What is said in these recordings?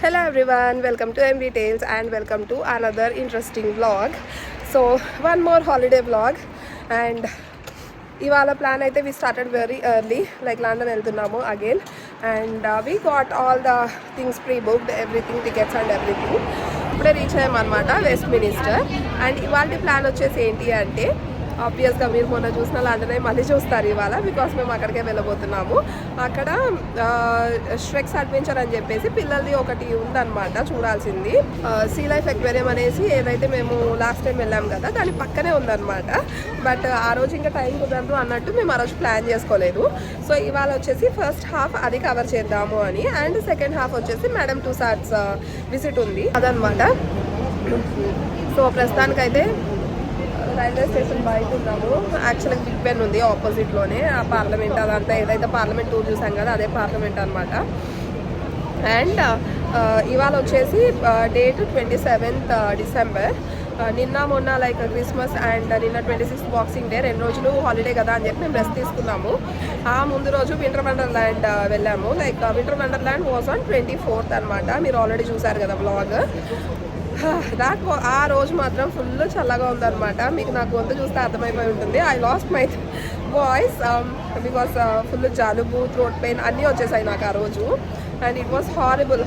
Hello everyone, welcome to MV Tales and welcome to another interesting vlog. So one more holiday vlog and ఇవాళ plan అయితే we started very early like London వెళ్తున్నాము again and we got all the things pre-booked, everything, tickets and everything. ఇప్పుడే reach అయ్యామన్నమాట west minister. And ఇవాళ plan వచ్చేసి ఏంటి అంటే ఆబ్వియస్గా మీరు మొన్న చూసిన లండనే మళ్ళీ చూస్తారు ఇవాళ, బికాస్ మేము అక్కడికే వెళ్ళబోతున్నాము. అక్కడ స్ట్రెక్స్ అడ్వెంచర్ అని చెప్పేసి పిల్లలది ఒకటి ఉందన్నమాట చూడాల్సింది. సీ లైఫ్ ఎక్వేరియం అనేసి ఏదైతే మేము లాస్ట్ టైం వెళ్ళాము కదా దాని పక్కనే ఉందన్నమాట. బట్ ఆ రోజు ఇంకా టైం కుదరదు అన్నట్టు మేము ఆ రోజు ప్లాన్ చేసుకోలేదు. సో ఇవాళ వచ్చేసి ఫస్ట్ హాఫ్ అది కవర్ చేద్దాము అని, అండ్ సెకండ్ హాఫ్ వచ్చేసి మేడం టుసాట్స్ విజిట్ ఉంది అదనమాట. సో ప్రస్తుతానికైతే రైల్వే స్టేషన్ బయట ఉన్నాము. యాక్చువల్గా బిగ్ బెన్ ఉంది ఆపోజిట్లోనే, ఆ పార్లమెంట్ అదంతా ఏదైతే పార్లమెంట్ టూర్ చూసాం కదా అదే పార్లమెంట్ అనమాట. అండ్ ఇవాళ వచ్చేసి డేట్ 27th డిసెంబర్. నిన్న మొన్న లైక్ క్రిస్మస్ అండ్ నిన్న 26th బాక్సింగ్ డే, 2 రోజులు హాలిడే కదా అని చెప్పి మేము రెస్ట్ తీసుకున్నాము. ఆ ముందు రోజు వింటర్ వండర్ల్యాండ్ వెళ్ళాము. Like winter wonderland was on 24th అనమాట. మీరు ఆల్రెడీ చూసారు కదా వ్లాగ్. ఆ రోజు మాత్రం ఫుల్ చల్లగా ఉందన్నమాట. మీకు నాకు గొంతు చూస్తే అర్థమైపోయి ఉంటుంది. I lost my voice because full జలుబు, థ్రోట్ పెయిన్ అన్నీ వచ్చేసాయి నాకు ఆ రోజు. అండ్ ఇట్ వాస్ హారబుల్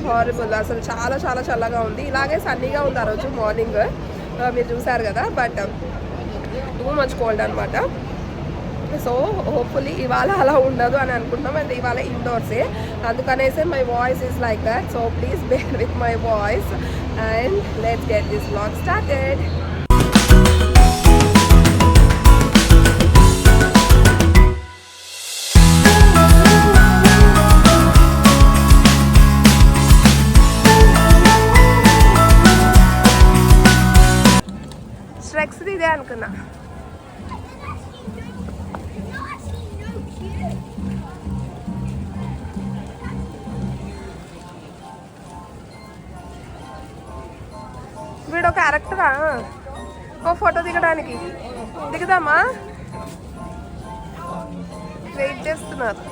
అసలు చాలా చాలా చల్లగా ఉంది. ఇలాగే సన్నీగా ఉంది ఆ రోజు మార్నింగ్, మీరు చూసారు కదా. బట్ టూ మచ్ కోల్డ్ అనమాట. సో హోప్ఫుల్లీ ఇవాళ అలా ఉండదు అని అనుకుంటున్నాం. అండ్ ఇవాళ ఇండోర్సే, అందుకనేసే my voice is like that. So please bear with my voice and let's get this vlog started. స్ట్రెక్స్ ఇదే అనుకున్నా. వీడు క్యారెక్టరా ఓ ఫోటో దిగడానికి. దిగుదామా? వెయిట్ చేస్తున్నారు.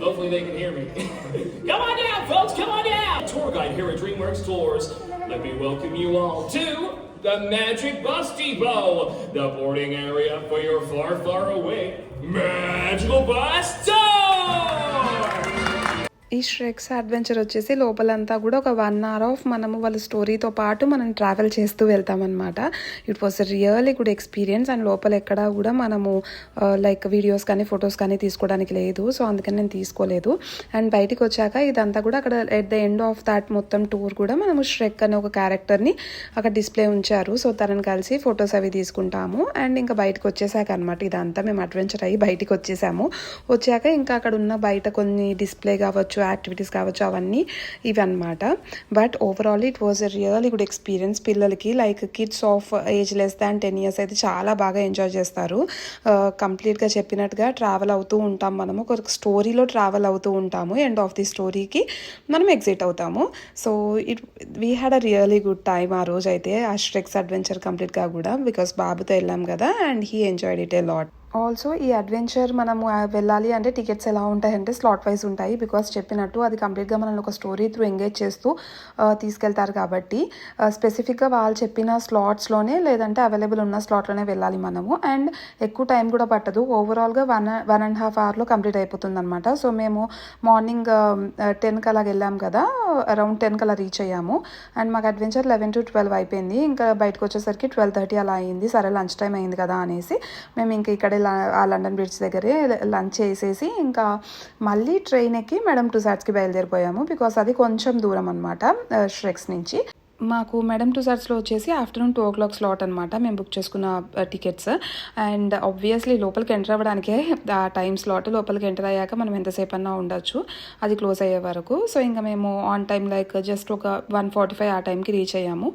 Hopefully they can hear me. Come on down, folks, come on down! Tour guide here at DreamWorks Tours. Let me welcome you all to the Magic Bus Depot, the boarding area for your far away Magical Bus Tour! ఈ ష్రెక్స్ adventure వచ్చేసి లోపలంతా కూడా ఒక 1 hour of మనము వాళ్ళ స్టోరీతో పాటు మనం travel చేస్తూ వెళ్తామన్నమాట. It was really good experience. And లోపల ఎక్కడా కూడా మనము లైక్ వీడియోస్ కానీ ఫొటోస్ కానీ తీసుకోవడానికి లేదు. సో అందుకని నేను తీసుకోలేదు. అండ్ బయటికి వచ్చాక ఇదంతా కూడా అక్కడ at the end of that మొత్తం టూర్ కూడా మనము ష్రెక్ అనే ఒక క్యారెక్టర్ని అక్కడ డిస్ప్లే ఉంచారు. సో తనని కలిసి ఫొటోస్ అవి తీసుకుంటాము. అండ్ ఇంకా బయటకు వచ్చేసాక అనమాట ఇదంతా మేము అడ్వెంచర్ అయ్యి బయటికి వచ్చేసాము. వచ్చాక ఇంకా అక్కడ ఉన్న బయట కొన్ని డిస్ప్లే కావచ్చు, యాక్టివిటీస్ కావచ్చు, అవన్నీ ఇవి అనమాట. But overall it was a really good experience. పిల్లలకి like kids of age less than 10 years అయితే చాలా బాగా ఎంజాయ్ చేస్తారు. కంప్లీట్గా చెప్పినట్టుగా ట్రావెల్ అవుతూ ఉంటాం, మనము ఒక స్టోరీలో ట్రావెల్ అవుతూ ఉంటాము. ఎండ్ ఆఫ్ ది స్టోరీకి మనం ఎగ్జిట్ అవుతాము. So we had a really good time ఆ రోజు అయితే ఆ ష్రెక్స్ అడ్వెంచర్ కంప్లీట్గా కూడా, బికాస్ బాబుతో వెళ్ళాం కదా and he enjoyed it a lot. Also ఈ అడ్వెంచర్ మనము వెళ్ళాలి అంటే టికెట్స్ ఎలా ఉంటాయంటే స్లాట్ వైజ్ ఉంటాయి. బికాస్ చెప్పినట్టు అది కంప్లీట్గా మనల్ని ఒక స్టోరీ త్రూ ఎంగేజ్ చేస్తూ తీసుకెళ్తారు కాబట్టి స్పెసిఫిక్గా వాళ్ళు చెప్పిన స్లాట్స్లోనే లేదంటే అవైలబుల్ ఉన్న స్లాట్లోనే వెళ్ళాలి మనము. అండ్ ఎక్కువ టైం కూడా పట్టదు. ఓవరాల్గా 1.5 hourలో కంప్లీట్ అయిపోతుంది అనమాట. సో మేము మార్నింగ్ 10కి అలా వెళ్ళాం కదా, అరౌండ్ 10కి అలా రీచ్ అయ్యాము. అండ్ మాకు అడ్వెంచర్ 11 to 12 అయిపోయింది. ఇంకా బయటకు వచ్చేసరికి 12:30 అలా అయింది. సరే లంచ్ టైం అయింది కదా అనేసి మేము ఇంకా ఇక్కడ ఆ లండన్ బ్రిడ్జ్ దగ్గరే లంచ్ చేసేసి ఇంకా మళ్ళీ ట్రైన్ ఎక్కి మేడం టుసాట్స్కి బయలుదేరిపోయాము. బికాస్ అది కొంచెం దూరం అనమాట ష్రెక్స్ నుంచి. మాకు మేడం టుసాట్స్లో వచ్చేసి ఆఫ్టర్నూన్ 2 o'clock స్లాట్ అనమాట మేము బుక్ చేసుకున్న టికెట్స్. అండ్ ఆబ్వియస్లీ లోపలికి ఎంటర్ అవ్వడానికే ఆ టైం స్లాట్. లోపలికి ఎంటర్ అయ్యాక మనం ఎంతసేపు అన్నా ఉండొచ్చు అది క్లోజ్ అయ్యే వరకు. సో ఇంకా మేము ఆన్ టైం లైక్ జస్ట్ ఒక 1:45 ఆ టైంకి రీచ్ అయ్యాము.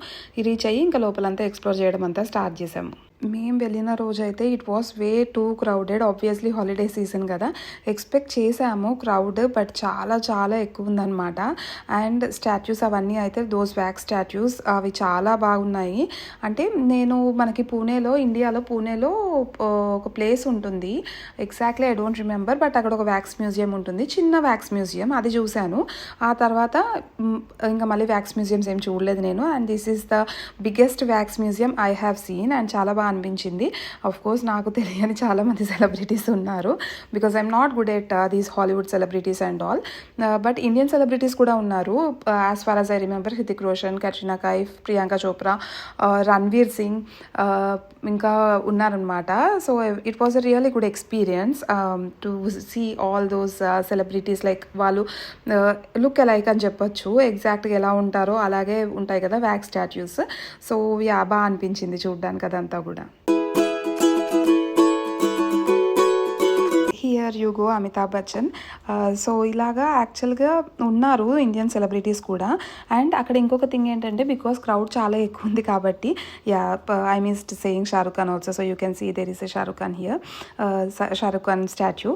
రీచ్ అయ్యి ఇంకా లోపలంతా ఎక్స్ప్లోర్ చేయడం అంతా స్టార్ట్ చేసాము. మేము వెళ్ళిన రోజైతే it was way two crowded. Obviously holiday season కదా, ఎక్స్పెక్ట్ చేసాము క్రౌడ్, బట్ చాలా చాలా ఎక్కువ ఉందన్నమాట. అండ్ స్టాచ్యూస్ అవన్నీ అయితే దోస్ వ్యాక్స్ స్టాచ్యూస్ అవి చాలా బాగున్నాయి. అంటే నేను మనకి ఇండియాలో పూణేలో ఒక ప్లేస్ ఉంటుంది, exactly I don't remember, but అక్కడ ఒక వ్యాక్స్ మ్యూజియం ఉంటుంది, చిన్న వ్యాక్స్ మ్యూజియం, అది చూశాను. ఆ తర్వాత ఇంకా మళ్ళీ వ్యాక్స్ మ్యూజియంస్ ఏం చూడలేదు నేను. And this is the biggest wax museum I have seen. And చాలా బాగా అనిపించింది. ఆఫ్ కోర్స్ నాకు తెలియని చాలా మంది సెలబ్రిటీస్ ఉన్నారు, because I'm not good at these Hollywood celebrities and all. But Indian celebrities కూడా ఉన్నారు. As far as I remember Hrithik Roshan, Katrina Kaif, Priyanka Chopra, Ranveer Singh ఇంకా ఉన్నారనమాట. So it was a really good experience to see all those celebrities. Like వాళ్ళు look alike అని చెప్పొచ్చు, ఎగ్జాక్ట్గా ఎలా ఉంటారో అలాగే ఉంటాయి కదా వ్యాక్స్ స్టాట్యూస్. సో బాగా అనిపించింది చూడ్డానికి అదంతా కూడా. Here you go Amitabh Bachchan. So ఇలాగా యాక్చువల్గా ఉన్నారు ఇండియన్ సెలబ్రిటీస్ కూడా. అండ్ అక్కడ ఇంకొక థింగ్ ఏంటంటే బికాస్ క్రౌడ్ చాలా ఎక్కువ ఉంది కాబట్టి I missed saying Shahrukh Khan also. So you can see there is a Shahrukh Khan here, Shahrukh Khan statue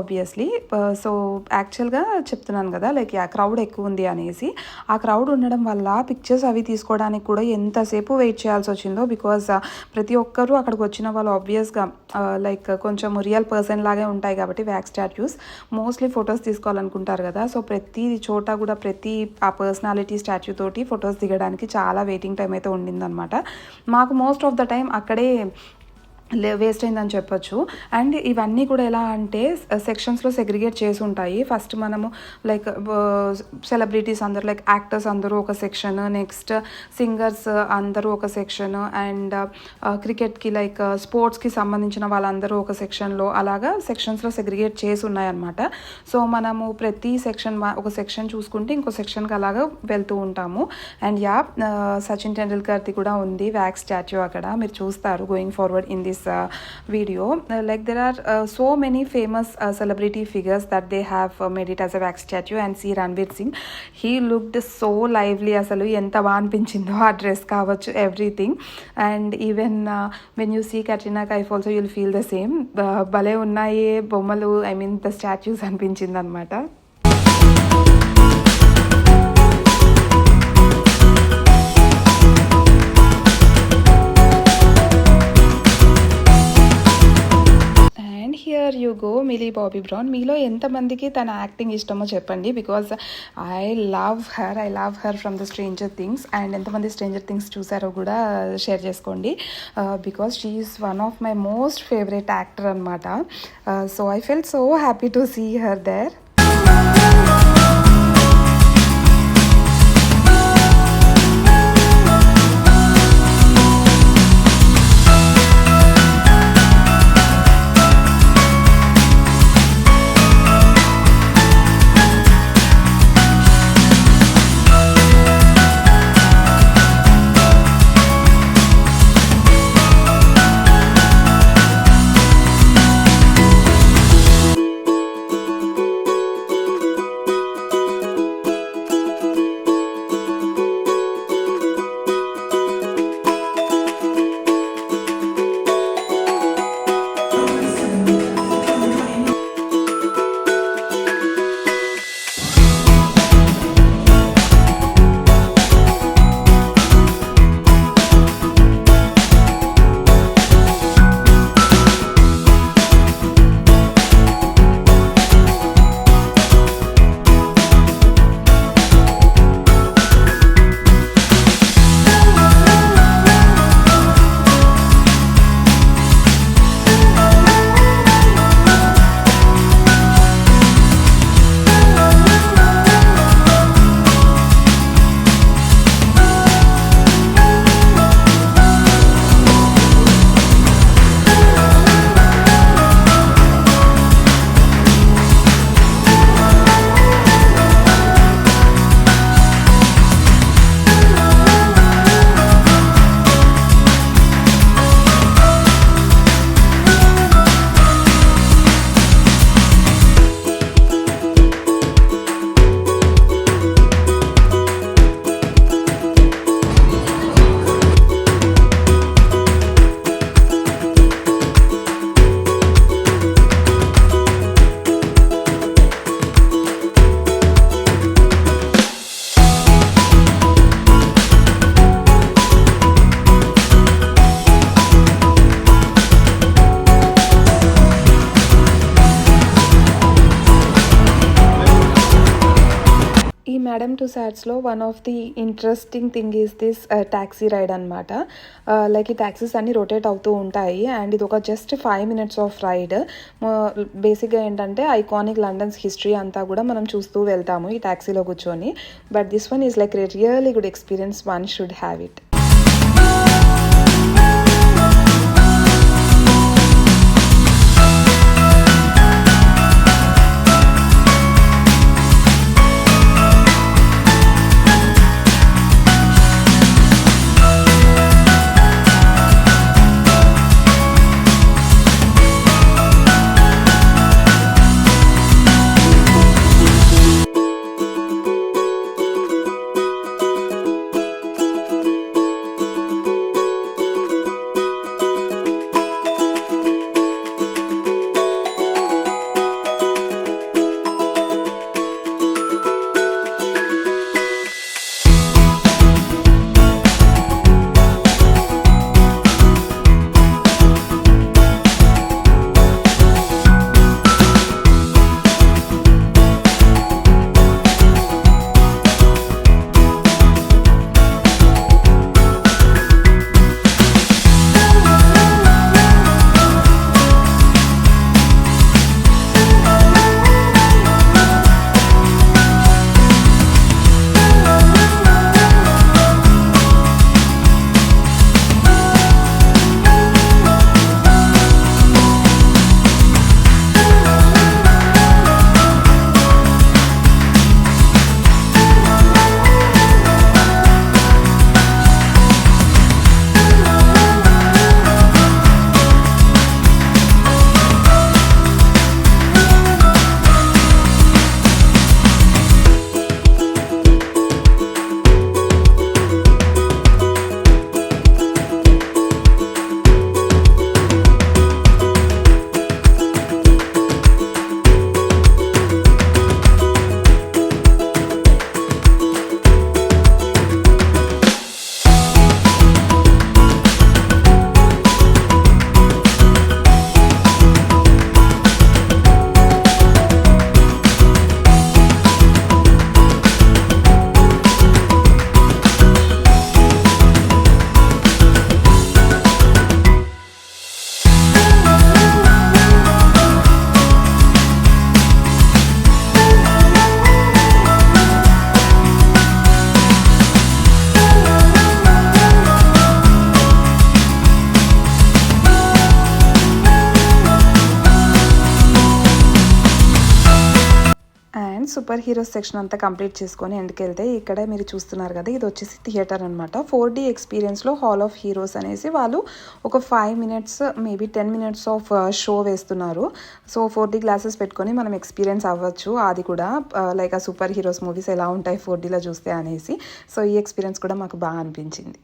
obviously. So యాక్చువల్గా చెప్తున్నాను కదా లైక్ క్రౌడ్ ఎక్కువ ఉంది అనేసి. ఆ క్రౌడ్ ఉండడం వల్ల పిక్చర్స్ అవి తీసుకోవడానికి కూడా ఎంతసేపు వెయిట్ చేయాల్సి వచ్చిందో. బికాజ్ ప్రతి ఒక్కరూ అక్కడికి వచ్చిన వాళ్ళు ఆబ్వియస్గా లైక్ కొంచెం రియల్ పర్సన్ లాగే ఉంటాయి కాబట్టి వ్యాక్స్ స్టాట్యూస్ మోస్ట్లీ ఫొటోస్ తీసుకోవాలనుకుంటారు కదా. సో ప్రతి చోట కూడా ప్రతి ఆ పర్సనాలిటీ స్టాచ్యూ తోటి ఫొటోస్ దిగడానికి చాలా వెయిటింగ్ టైం అయితే ఉండిందనమాట. మాకు మోస్ట్ ఆఫ్ ద టైం అక్కడే వేస్ట్ అయిందని చెప్పొచ్చు. అండ్ ఇవన్నీ కూడా ఎలా అంటే సెక్షన్స్లో సెగ్రిగేట్ చేసి ఉంటాయి. ఫస్ట్ మనము లైక్ సెలబ్రిటీస్ అందరూ లైక్ యాక్టర్స్ అందరూ ఒక సెక్షన్, నెక్స్ట్ సింగర్స్ అందరూ ఒక సెక్షన్, అండ్ క్రికెట్కి లైక్ స్పోర్ట్స్కి సంబంధించిన వాళ్ళందరూ ఒక సెక్షన్లో, అలాగా సెక్షన్స్లో సెగ్రిగేట్ చేసి ఉన్నాయన్నమాట. సో మనము ప్రతి సెక్షన్ ఒక సెక్షన్ చూసుకుంటే ఇంకో సెక్షన్కి అలాగా వెళ్తూ ఉంటాము. అండ్ సచిన్ టెండూల్కర్ది కూడా ఉంది వ్యాక్స్ స్టాచ్యూ అక్కడ, మీరు చూస్తారు going forward in this video. Like there are so many famous celebrity figures that they have made it as a wax statue. And see Ranveer Singh, he looked so lively, asalu enta baa anpinchindo aa dress kavachu, everything. And even when you see Katrina Kaif also you'll feel the same. Bale unnaye bommalu, I mean the statues anpinchindi anamata. Here you go Millie Bobby Brown. మీలో ఎంతమందికి తన acting ఇష్టమో చెప్పండి, because I love her from the Stranger Things. And ఎంతమంది Stranger Things చూసారో కూడా share చేసుకోండి, because she is one of my most favourite actor అనమాట. So I felt so happy to see her there. Madame టుసాడ్స్లో one of the interesting thing is this taxi ride అనమాట. Like ఈ taxis అన్నీ rotate అవుతూ ఉంటాయి and ఇది ఒక just 5 minutes of ride. బేసిక్గా ఏంటంటే ఐకానిక్ లండన్స్ హిస్టరీ అంతా కూడా మనం చూస్తూ వెళ్తాము ఈ ట్యాక్సీలో కూర్చొని. But this one is like really good experience, one should have it. Super heroes section అంతా కంప్లీట్ చేసుకొని ఎండ్కెళ్తే ఇక్కడ మీరు చూస్తున్నారు కదా, ఇది వచ్చేసి థియేటర్ అనమాట. 4D ఎక్స్పీరియన్స్లో హాల్ ఆఫ్ హీరోస్ అనేసి వాళ్ళు ఒక 5 minutes maybe 10 minutes of show వేస్తున్నారు. సో 4D గ్లాసెస్ పెట్టుకొని మనం ఎక్స్పీరియన్స్ అవ్వచ్చు. అది కూడా లైక్ ఆ సూపర్ హీరోస్ మూవీస్ ఎలా ఉంటాయి 4Dలో చూస్తే అనేసి. సో ఈ ఎక్స్పీరియన్స్ కూడా మాకు బాగా అనిపించింది.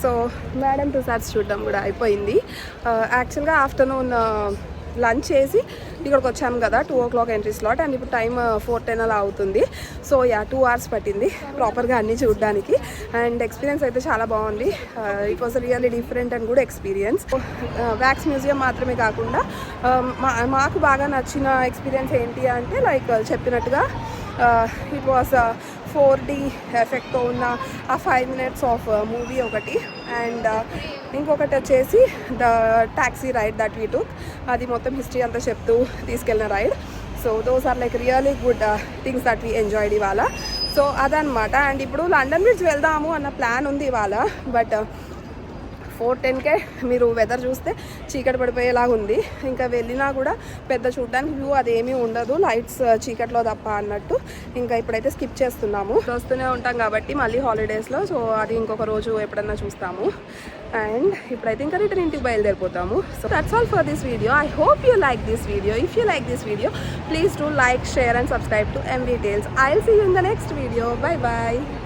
సో మేడమ్ టుసాడ్స్ చూడడం కూడా అయిపోయింది. యాక్చువల్గా ఆఫ్టర్నూన్ లంచ్ చేసి ఇక్కడికి వచ్చాము కదా, 2 o'clock ఎంట్రీ స్లాట్ అండ్ ఇప్పుడు టైం 4:10 అలా అవుతుంది. సో 2 hours పట్టింది ప్రాపర్గా అన్నీ చూడడానికి అండ్ ఎక్స్పీరియన్స్ అయితే చాలా బాగుంది. It was really different and good experience. Wax museum మాత్రమే కాకుండా మాకు బాగా నచ్చిన ఎక్స్పీరియన్స్ ఏంటి అంటే లైక్ చెప్పినట్టుగా ఇట్ వాస్ 4D ఎఫెక్ట్తో ఉన్న ఆ 5 minutes ఆఫ్ మూవీ ఒకటి అండ్ ఇంకొకటి వచ్చేసి the taxi ride that we took. అది మొత్తం హిస్టరీ అంతా చెప్తూ తీసుకెళ్ళిన ride. So those are like really good things that we enjoyed ఇవాళ. సో అదనమాట. అండ్ ఇప్పుడు లండన్ బ్రిడ్జ్ వెళ్దాము అన్న ప్లాన్ ఉంది ఇవాళ, బట్ 4:10కే మీరు వెదర్ చూస్తే చీకటి పడిపోయేలాగా ఉంది. ఇంకా వెళ్ళినా కూడా పెద్ద చూడడానికి వ్యూ అదేమీ ఉండదు, లైట్స్ చీకట్లో తప్ప అన్నట్టు. ఇంకా ఇప్పుడైతే స్కిప్ చేస్తున్నాము, వస్తూనే ఉంటాం కాబట్టి మళ్ళీ హాలిడేస్లో. సో అది ఇంకొక రోజు ఎప్పుడన్నా చూస్తాము. అండ్ ఇప్పుడైతే ఇంకా రిటర్న్ ఇంటికి బయలుదేరిపోతాము. So that's all for this video. I hope you like this video. If you like this video, please do like, share and subscribe to MV Tales. I'll see you in the next video. Bye bye.